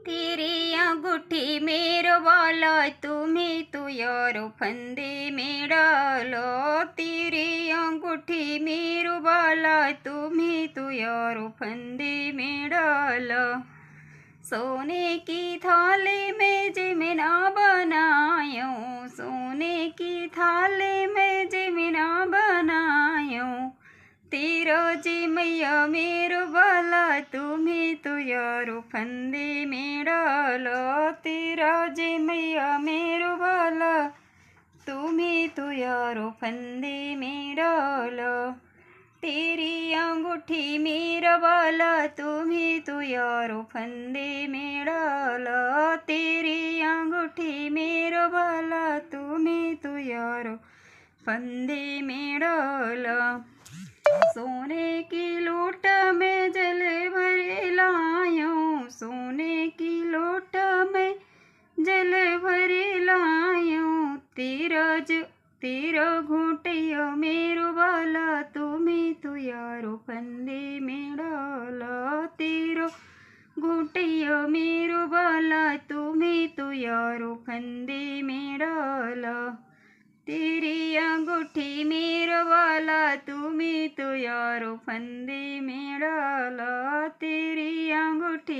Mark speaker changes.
Speaker 1: तेरी अंगूठी मेरो वाला तुम्ही तू यारो फंदे में डालो। तेरी अंगूठी मेरो वाला तुम्ही तू यारो फंदे में डालो। सोने की थाली में जिमिना बनायो, सोने की थाली में जिमिना बनायो। तेरा जी मैया मेरो वाला तुम्ही तो यारो फंदे में डालो। तेरा जी मैया मेरो वाला तुम्ही तो यारो फंदे में डालो। तेरी अंगूठी मेरा वाला तुम्ही तो यारो फंदे में डालो। तेरी अंगूठी मेरा वाला तुम्ही तो यारो फंदे में डालो। सोने की लोट में जल भर लायो, सोने की लोट में जल भर लायो। तेरा घूंटिया मेरो वाला तुम्ही तो यारो फंदे में डालो। तेरा घूंटिया मेरो वाला तुम्ही तो यारो फंदे में डालो। तेरी अंगूठी मेरा वाला तुम्ही तो यारो फंदे में डालो। तेरी अंगूठी